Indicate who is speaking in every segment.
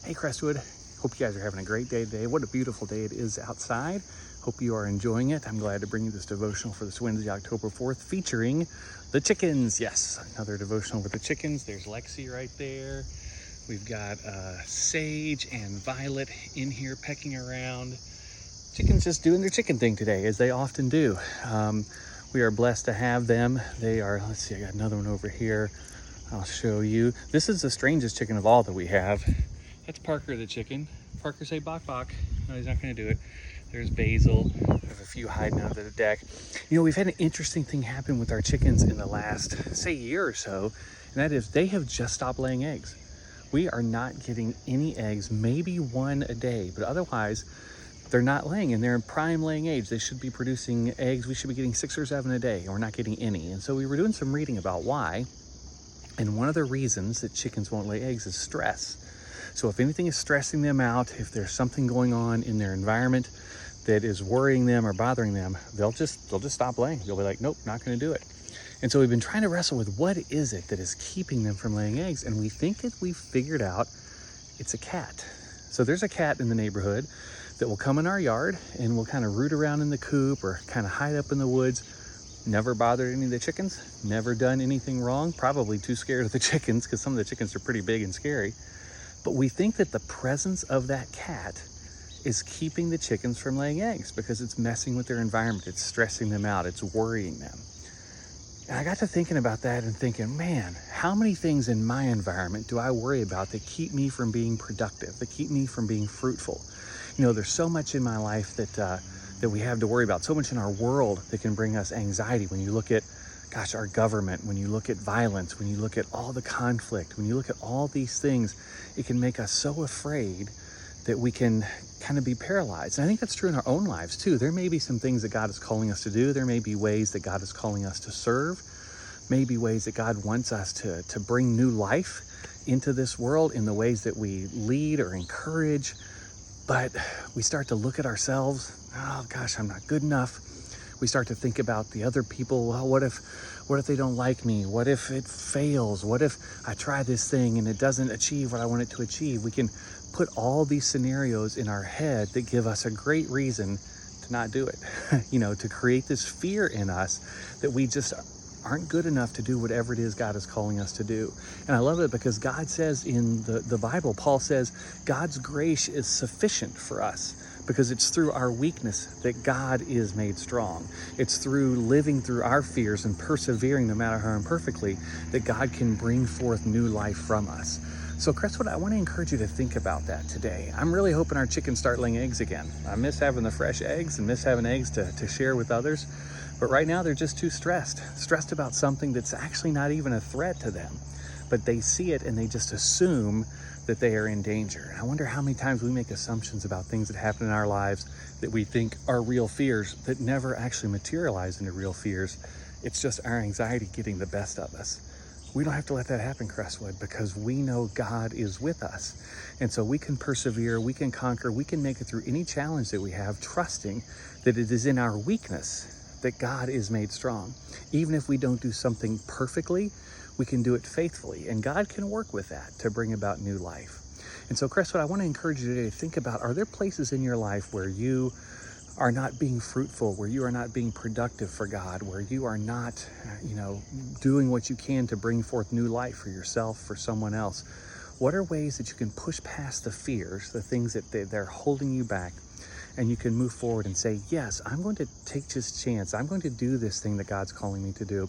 Speaker 1: Hey Crestwood, hope you guys are having a great day today. What a beautiful day it is outside. Hope you are enjoying it. I'm glad to bring you this devotional for this Wednesday, October 4th, featuring the chickens. Yes, another devotional with the chickens. There's Lexi right there. We've got Sage and Violet in here pecking around. Chickens just doing their chicken thing today, as they often do. We are blessed to have them. They are, let's see, I got another one over here. I'll show you. This is the strangest chicken of all that we have. That's Parker the chicken. Parker, say bok bok. No, he's not going to do it. There's Basil. We have a few hiding under the deck. You know, we've had an interesting thing happen with our chickens in the last, say, year or so, and that is they have just stopped laying eggs. We are not getting any eggs, maybe one a day, but otherwise they're not laying, and they're in prime laying age. They should be producing eggs. We should be getting 6 or 7 a day, and we're not getting any. And so we were doing some reading about why, and one of the reasons that chickens won't lay eggs is stress. So if anything is stressing them out, if there's something going on in their environment that is worrying them or bothering them, they'll just stop laying. They'll be like, nope, not going to do it. And so we've been trying to wrestle with what is it that is keeping them from laying eggs, and we think that we've figured out it's a cat. So there's a cat in the neighborhood that will come in our yard and will kind of root around in the coop or kind of hide up in the woods. Never bothered any of the chickens, never done anything wrong, probably too scared of the chickens because some of the chickens are pretty big and scary. But we think that the presence of that cat is keeping the chickens from laying eggs because it's messing with their environment. It's stressing them out. It's worrying them. And I got to thinking about that and thinking, man, how many things in my environment do I worry about that keep me from being productive, that keep me from being fruitful? You know, there's so much in my life that we have to worry about, so much in our world that can bring us anxiety. When you look at our government, when you look at violence, when you look at all the conflict, when you look at all these things, it can make us so afraid that we can kind of be paralyzed. And I think that's true in our own lives too. There may be some things that God is calling us to do. There may be ways that God is calling us to serve, maybe ways that God wants us to bring new life into this world in the ways that we lead or encourage. But we start to look at ourselves, oh gosh, I'm not good enough. We start to think about the other people. Well, what if they don't like me? What if it fails? What if I try this thing and it doesn't achieve what I want it to achieve? We can put all these scenarios in our head that give us a great reason to not do it. You know, to create this fear in us that we just aren't good enough to do whatever it is God is calling us to do. And I love it because God says in the Bible, Paul says, God's grace is sufficient for us. Because it's through our weakness that God is made strong. It's through living through our fears and persevering no matter how imperfectly that God can bring forth new life from us. So Crestwood, I want to encourage you to think about that today. I'm really hoping our chickens start laying eggs again. I miss having the fresh eggs and miss having eggs to share with others. But right now they're just too stressed about something that's actually not even a threat to them. But they see it and they just assume that they are in danger. And I wonder how many times we make assumptions about things that happen in our lives that we think are real fears that never actually materialize into real fears. It's just our anxiety getting the best of us. We don't have to let that happen, Crestwood, because we know God is with us. And so we can persevere, we can conquer, we can make it through any challenge that we have, trusting that it is in our weakness that God is made strong. Even if we don't do something perfectly, we can do it faithfully, and God can work with that to bring about new life. And so, Crestwood, I want to encourage you today to think about, are there places in your life where you are not being fruitful, where you are not being productive for God, where you are not, doing what you can to bring forth new life for yourself, for someone else? What are ways that you can push past the fears, the things that they're holding you back, and you can move forward and say, yes, I'm going to take this chance. I'm going to do this thing that God's calling me to do.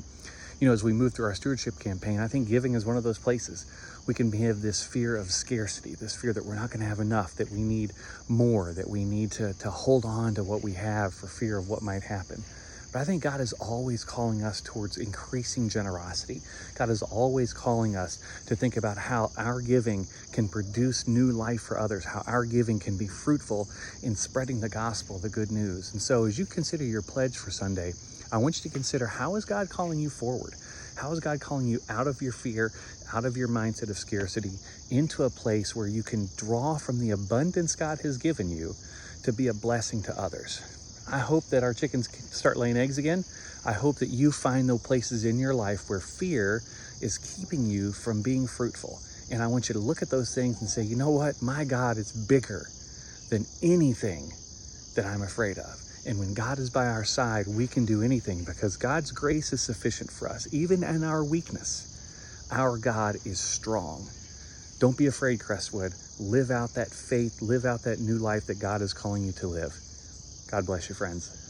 Speaker 1: You know, as we move through our stewardship campaign, I think giving is one of those places. We can have this fear of scarcity, this fear that we're not going to have enough, that we need more, that we need to hold on to what we have for fear of what might happen. But I think God is always calling us towards increasing generosity. God is always calling us to think about how our giving can produce new life for others, how our giving can be fruitful in spreading the gospel, the good news. And so as you consider your pledge for Sunday, I want you to consider, how is God calling you forward? How is God calling you out of your fear, out of your mindset of scarcity, into a place where you can draw from the abundance God has given you to be a blessing to others? I hope that our chickens start laying eggs again. I hope that you find those places in your life where fear is keeping you from being fruitful. And I want you to look at those things and say, you know what? My God is bigger than anything that I'm afraid of. And when God is by our side, we can do anything because God's grace is sufficient for us. Even in our weakness, our God is strong. Don't be afraid, Crestwood. Live out that faith, live out that new life that God is calling you to live. God bless you, friends.